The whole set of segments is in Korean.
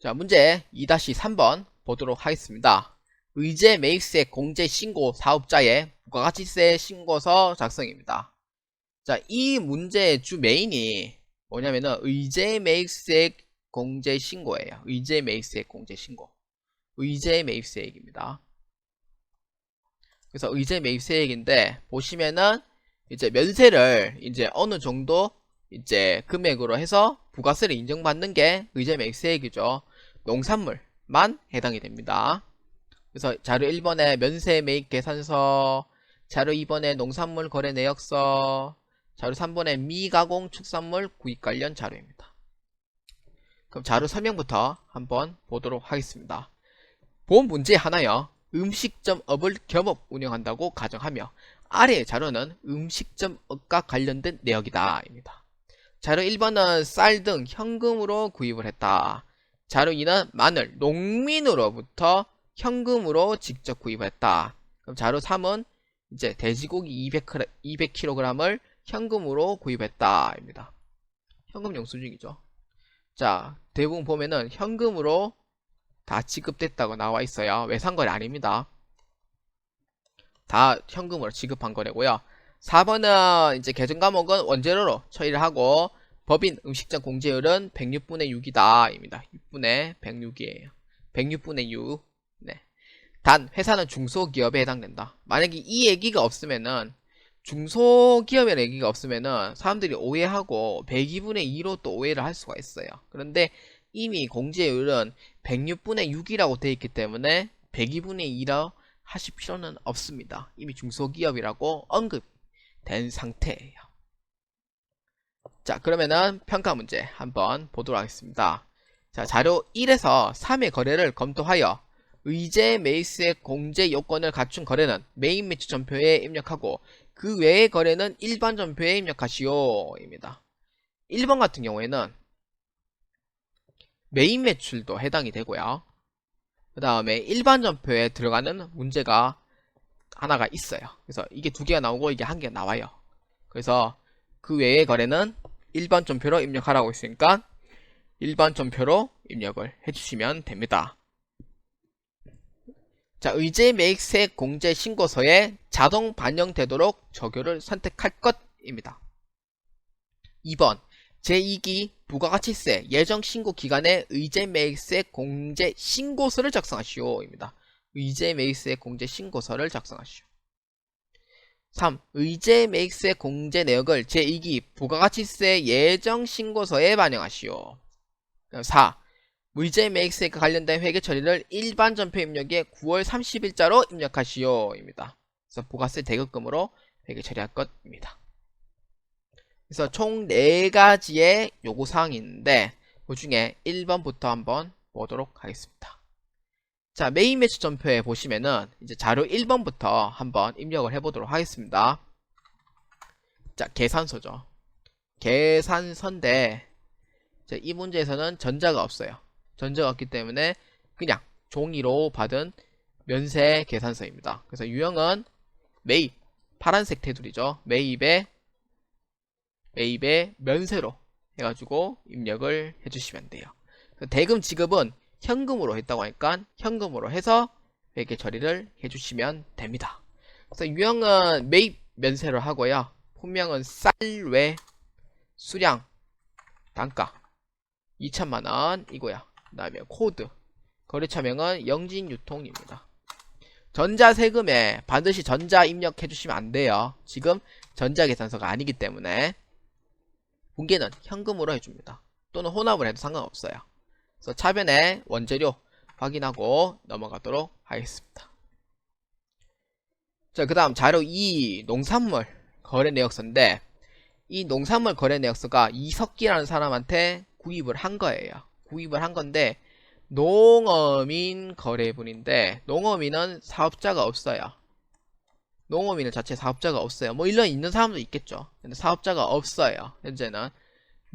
자, 문제 2-3번 보도록 하겠습니다. 의제 매입세 공제 신고 사업자의 부가가치세 신고서 작성입니다. 자, 이 문제의 주 메인이 뭐냐면은 의제 매입세 공제 신고예요. 의제 매입세 공제 신고. 의제 매입세액입니다. 그래서 의제 매입세액인데 보시면은 이제 면세를 이제 어느 정도 이제 금액으로 해서 부가세를 인정받는 게 의제 매입세액이죠. 농산물만 해당이 됩니다. 그래서 자료 1번에 면세 매입 계산서, 자료 2번에 농산물 거래 내역서, 자료 3번에 미가공 축산물 구입 관련 자료입니다. 그럼 자료 설명부터 한번 보도록 하겠습니다. 본 문제 하나요. 음식점업을 겸업 운영한다고 가정하며 아래의 자료는 음식점업과 관련된 내역이다 입니다. 자료 1번은 쌀 등 현금으로 구입을 했다. 자료 2는 마늘, 농민으로부터 현금으로 직접 구입을 했다. 그럼 자료 3은 이제 돼지고기 200kg을 현금으로 구입했다 입니다. 현금 영수증이죠. 자, 대부분 보면은 현금으로 다 지급됐다고 나와 있어요. 외상거래 아닙니다. 다 현금으로 지급한 거래고요. 4번은 이제 계정 과목은 원재료로 처리를 하고 법인 음식점 공제율은 106분의 6이다 입니다. 6분의 106이에요. 106분의 6. 네. 단 회사는 중소기업에 해당된다. 만약에 이 얘기가 없으면은 중소기업의 얘기가 없으면은 사람들이 오해하고 102분의 2로 또 오해를 할 수가 있어요. 그런데 이미 공제율은 106분의 6이라고 되어 있기 때문에 102분의 2라 하실 필요는 없습니다. 이미 중소기업이라고 언급된 상태예요. 자, 그러면은 평가 문제 한번 보도록 하겠습니다. 자, 자료 1에서 3의 거래를 검토하여 의제 매입세 공제 요건을 갖춘 거래는 메인 매출 전표에 입력하고 그 외의 거래는 일반 전표에 입력하시오 입니다. 1번 같은 경우에는 메인 매출도 해당이 되고요. 그 다음에 일반 전표에 들어가는 문제가 하나가 있어요. 그래서 이게 두 개가 나오고 이게 한 개가 나와요. 그래서 그 외의 거래는 일반 전표로 입력하라고 했으니까 일반 전표로 입력을 해주시면 됩니다. 자, 의제 매입세 공제 신고서에 자동 반영되도록 적용을 선택할 것입니다. 2번 제2기 부가가치세 예정 신고 기간에 의제 매입세 공제 신고서를 작성하시오 입니다. 의제 매입세 공제 신고서를 작성하시오. 3. 의제 매입세 공제 내역을 제2기 부가가치세 예정 신고서에 반영하시오. 4. 의제 매입세과 관련된 회계 처리를 일반 전표 입력에 9월 30일자로 입력하시오 입니다. 그래서 부가세 대급금으로 회계 처리할 것입니다. 그래서 총 4가지의 요구사항이 있는데 그 중에 1번부터 한번 보도록 하겠습니다. 자, 메인 매출 전표에 보시면은 이제 자료 1번부터 한번 입력을 해보도록 하겠습니다. 자, 계산서죠. 계산서인데 이 문제에서는 전자가 없어요. 전자가 없기 때문에 그냥 종이로 받은 면세 계산서입니다. 그래서 유형은 매입, 파란색 테두리죠. 매입에 면세로 해가지고 입력을 해주시면 돼요. 대금 지급은 현금으로 했다고 하니까 현금으로 해서 회계 처리를 해주시면 됩니다. 그래서 유형은 매입 면세로 하고요. 품명은 쌀외 수량 단가 2천만원이고요. 그 다음에 코드 거래처명은 영진유통입니다. 전자세금에 반드시 전자 입력해 주시면 안 돼요. 지금 전자계산서가 아니기 때문에 분계는 현금으로 해줍니다. 또는 혼합을 해도 상관없어요. 그래서 차변에 원재료 확인하고 넘어가도록 하겠습니다. 자, 그 다음 자료 2 농산물 거래 내역서인데 이 농산물 거래 내역서가 이석기라는 사람한테 구입을 한 거예요. 구입을 한 건데 농어민 거래분인데 농어민은 사업자가 없어요. 농어민은 자체 사업자가 없어요. 뭐 일론 있는 사람도 있겠죠. 근데 사업자가 없어요. 현재는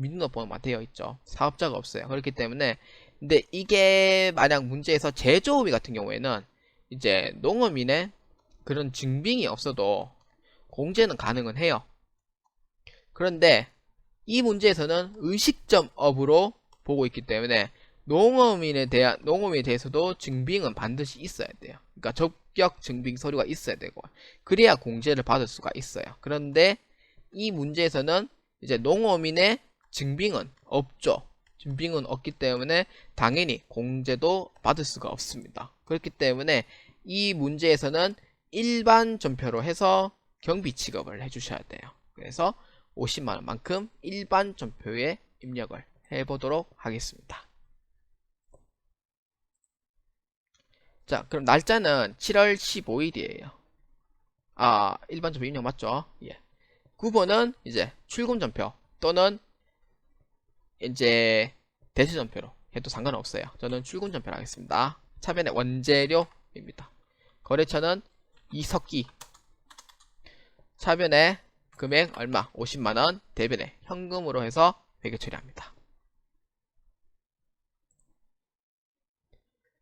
민등록번호만 되어 있죠. 사업자가 없어요. 그렇기 때문에 근데 이게 만약 문제에서 제조업이 같은 경우에는 이제 농어민의 그런 증빙이 없어도 공제는 가능은 해요. 그런데 이 문제에서는 음식점업으로 보고 있기 때문에 농어민에 대해서도 증빙은 반드시 있어야 돼요. 그러니까 적격 증빙 서류가 있어야 되고, 그래야 공제를 받을 수가 있어요. 그런데 이 문제에서는 이제 농어민의 증빙은 없죠. 증빙은 없기 때문에 당연히 공제도 받을 수가 없습니다. 그렇기 때문에 이 문제에서는 일반 전표로 해서 경비 취급을 해주셔야 돼요. 그래서 50만원만큼 일반 전표에 입력을 해보도록 하겠습니다. 자, 그럼 날짜는 7월 15일이에요. 일반 전표 입력 맞죠? 예. 9번은 이제 출금 전표 또는 이제 대수 전표로 해도 상관없어요. 저는 출금 전표로 하겠습니다. 차변에 원재료입니다. 거래처는 이석기. 차변에 금액 얼마? 50만원. 대변에 현금으로 해서 회계 처리합니다.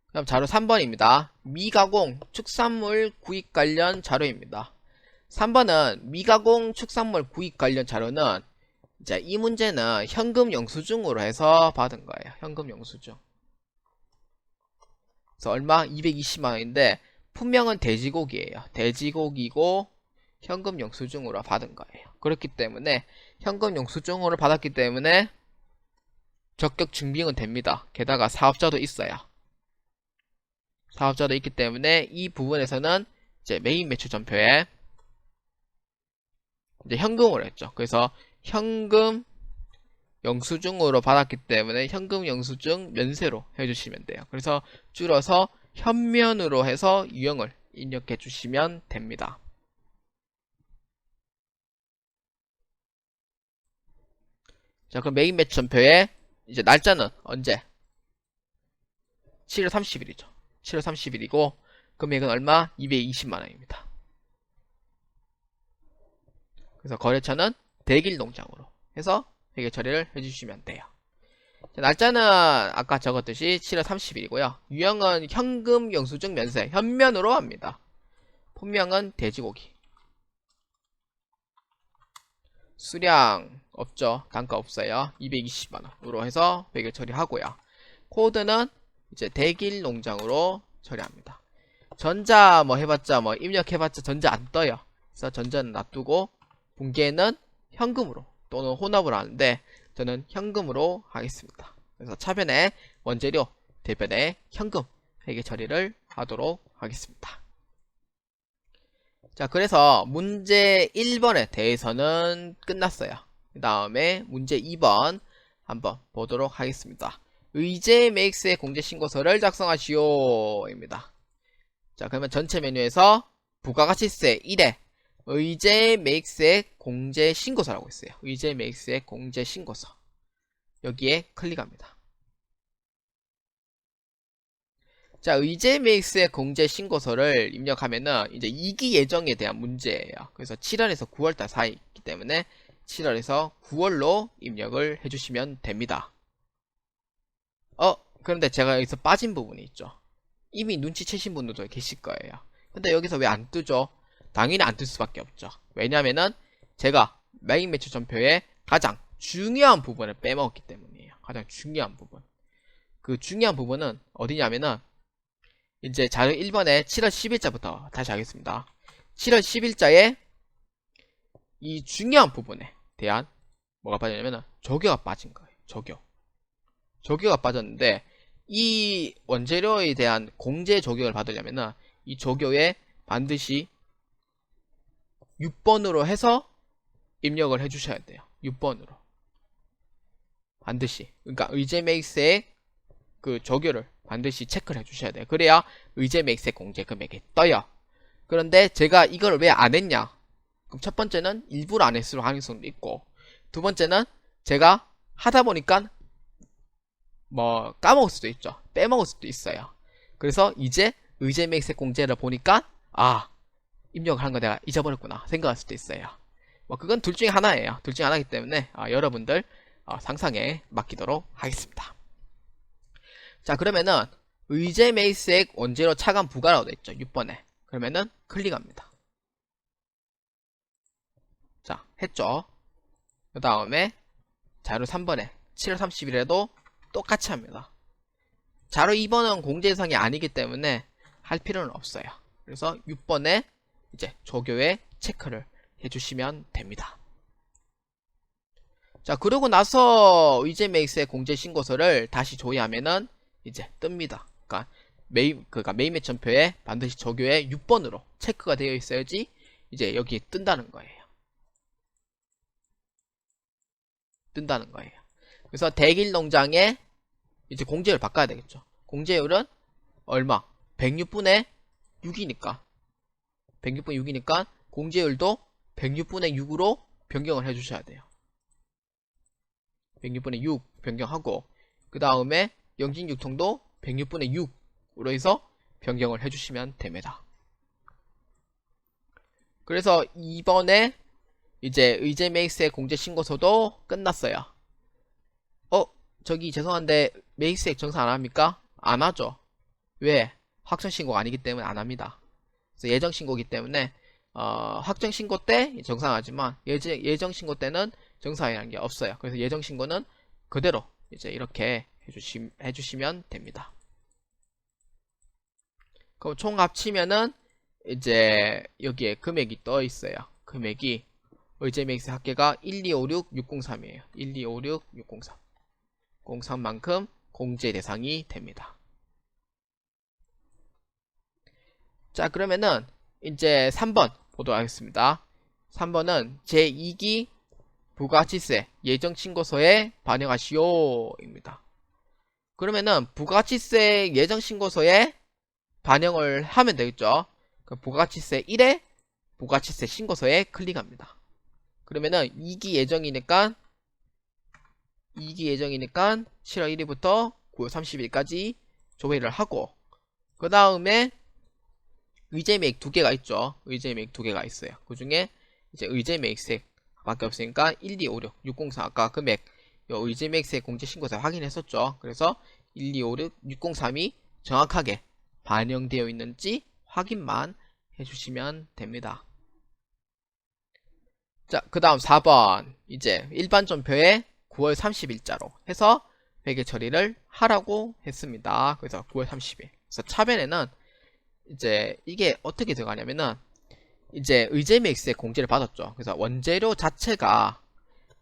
그럼 자료 3번입니다. 미가공 축산물 구입 관련 자료입니다. 3번은 미가공 축산물 구입 관련 자료는 이제 이 문제는 현금 영수증으로 해서 받은 거예요. 현금 영수증. 그래서 얼마? 220만원인데 품명은 돼지고기예요. 돼지고기고 현금 영수증으로 받은 거예요. 그렇기 때문에 현금 영수증으로 받았기 때문에 적격 증빙은 됩니다. 게다가 사업자도 있어요. 사업자도 있기 때문에 이 부분에서는 이제 메인 매출 전표에 이제 현금으로 했죠. 그래서 현금 영수증으로 받았기 때문에 현금 영수증 면세로 해주시면 돼요. 그래서 줄여서 현면으로 해서 유형을 입력해 주시면 됩니다. 자, 그럼 메인 매출 전표에 이제 날짜는 언제? 7월 30일이죠. 7월 30일이고 금액은 얼마? 220만원입니다. 그래서 거래처는 대길농장으로 해서 회계 처리를 해주시면 돼요. 자, 날짜는 아까 적었듯이 7월 30일이고요. 유형은 현금 영수증 면세 현면으로 합니다. 품명은 돼지고기. 수량 없죠. 단가 없어요. 220만원으로 해서 회계 처리하고요. 코드는 이제 대길 농장으로 처리합니다. 전자 해봤자 입력해봤자 전자 안 떠요. 그래서 전자는 놔두고 분기에는 현금으로 또는 혼합으로 하는데 저는 현금으로 하겠습니다. 그래서 차변에 원재료, 대변에 현금 회계 처리를 하도록 하겠습니다. 자, 그래서 문제 1번에 대해서는 끝났어요. 그 다음에 문제 2번 한번 보도록 하겠습니다. 의제 매익스의 공제신고서를 작성하시오 입니다. 자, 그러면 전체 메뉴에서 부가가치세 1회 의제 매익스의 공제신고서라고 있어요. 의제 매익스의 공제신고서. 여기에 클릭합니다. 자, 의제 매익스의 공제신고서를 입력하면은 이제 2기 예정에 대한 문제예요. 그래서 7월에서 9월달 사이이기 때문에 7월에서 9월로 입력을 해주시면 됩니다. 그런데 제가 여기서 빠진 부분이 있죠. 이미 눈치채신 분들도 계실 거예요. 근데 여기서 왜 안 뜨죠? 당연히 안 뜰 수밖에 없죠. 왜냐면은 제가 메인 매출 전표에 가장 중요한 부분을 빼먹었기 때문이에요. 가장 중요한 부분. 그 중요한 부분은 어디냐면은 이제 자료 1번에 7월 10일자부터 다시 하겠습니다. 7월 10일자에 이 중요한 부분에 대한 뭐가 빠졌냐면은 조교가 빠진 거예요. 조교가 빠졌는데 이 원재료에 대한 공제 조교를 받으려면은 이 조교에 반드시 6번으로 해서 입력을 해주셔야 돼요. 6번으로 반드시. 그러니까 의제맥스의 그 조교를 반드시 체크를 해주셔야 돼요. 그래야 의제맥스의 공제 금액이 떠요. 그런데 제가 이걸 왜 안 했냐? 그럼 첫 번째는 일부러 안 했을 가능성도 있고, 두 번째는 제가 하다 보니까 까먹을 수도 있죠. 빼먹을 수도 있어요. 그래서 이제 의제맥스의 공제를 보니까 입력을 한 거 내가 잊어버렸구나 생각할 수도 있어요. 그건 둘 중에 하나예요. 둘 중에 하나이기 때문에 여러분들 상상에 맡기도록 하겠습니다. 자, 그러면은 의제맥스액 원재료 차감 부과라고 되어있죠. 6번에. 그러면은 클릭합니다. 자, 했죠. 그 다음에 자료 3번에 7월 30일에도 똑같이 합니다. 자료 2번은 공제 대상이 아니기 때문에 할 필요는 없어요. 그래서 6번에 이제 조교에 체크를 해주시면 됩니다. 자, 그러고 나서 의제맥스의 공제 신고서를 다시 조회하면은 이제 뜹니다. 그러니까 메인 매천표에 반드시 조교에 6번으로 체크가 되어 있어야지 이제 여기에 뜬다는 거예요. 그래서 대길 농장에 이제 공제율 바꿔야 되겠죠. 공제율은 얼마? 106분의 6이니까. 106분의 6이니까 공제율도 106분의 6으로 변경을 해주셔야 돼요. 106분의 6 변경하고 그 다음에 영진육통도 106분의 6으로 해서 변경을 해주시면 됩니다. 그래서 이번에 이제 의제맥스의 공제 신고서도 끝났어요. 저기 죄송한데 맥스액 정산 안 합니까? 안 하죠. 왜? 확정 신고가 아니기 때문에 안 합니다. 그래서 예정 신고이기 때문에 확정 신고 때 정산하지만 예정 신고 때는 정산이라는 게 없어요. 그래서 예정 신고는 그대로 이제 이렇게 해주시면 됩니다. 그럼 총 합치면은 이제 여기에 금액이 떠 있어요. 금액이 의제맥스 합계가 1256603이에요. 1256603. 03만큼 공제 대상이 됩니다. 자, 그러면은 이제 3번 보도록 하겠습니다. 3번은 제2기 부가가치세 예정신고서에 반영하시오 입니다. 그러면은 부가가치세 예정신고서에 반영을 하면 되겠죠. 부가가치세 1에 부가가치세 신고서에 클릭합니다. 그러면은 2기 예정이니까 7월 1일부터 9월 30일까지 조회를 하고 그 다음에 의제매입 2개가 있죠. 의제매입 2개가 있어요. 그 중에 이제 의제매입세 밖에 없으니까 1256604 아까 금액 의제매입세 공제신고서 확인했었죠. 그래서 1256603이 정확하게 반영되어 있는지 확인만 해주시면 됩니다. 자, 그 다음 4번 이제 일반전표에 9월 30일자로 해서 회계 처리를 하라고 했습니다. 그래서 9월 30일. 그래서 차변에는 이제 이게 어떻게 들어가냐면은 이제 의제맥스의 공제를 받았죠. 그래서 원재료 자체가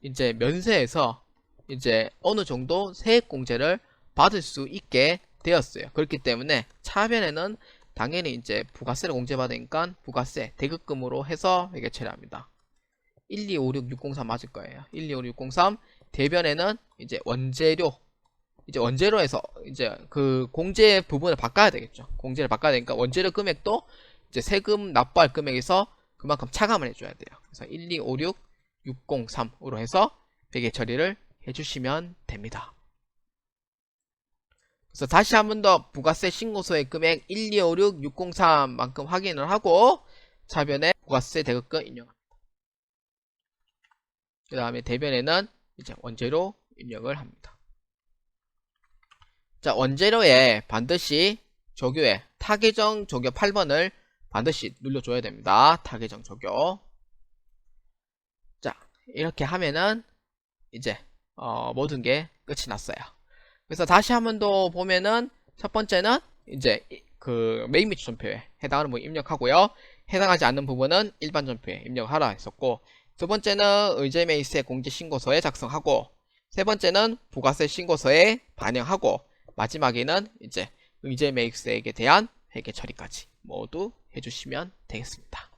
이제 면세에서 이제 어느 정도 세액 공제를 받을 수 있게 되었어요. 그렇기 때문에 차변에는 당연히 이제 부가세를 공제받으니까 부가세 대급금으로 해서 회계 처리합니다. 1256603 맞을 거예요. 1256603 대변에는 이제 원재료에서 이제 그 공제 부분을 바꿔야 되겠죠. 공제를 바꿔야 되니까 원재료 금액도 이제 세금 납부할 금액에서 그만큼 차감을 해줘야 돼요. 그래서 1256603으로 해서 회계 처리를 해주시면 됩니다. 그래서 다시 한 번 더 부가세 신고서의 금액 1256603만큼 확인을 하고 차변에 부가세 대급금 입력합니다. 그 다음에 대변에는 이제 원재료 입력을 합니다. 자, 원재료에 반드시 조교에 타계정 조교 8번을 반드시 눌러줘야 됩니다. 타계정 조교. 자, 이렇게 하면은 이제 모든 게 끝이 났어요. 그래서 다시 한 번 더 보면은 첫 번째는 이제 그 메인 및 전표에 해당하는 부분 입력하고요. 해당하지 않는 부분은 일반 전표에 입력하라 했었고, 두 번째는 의제매입세 공제신고서에 작성하고, 세 번째는 부가세 신고서에 반영하고, 마지막에는 이제 의제매입세액에 대한 회계 처리까지 모두 해주시면 되겠습니다.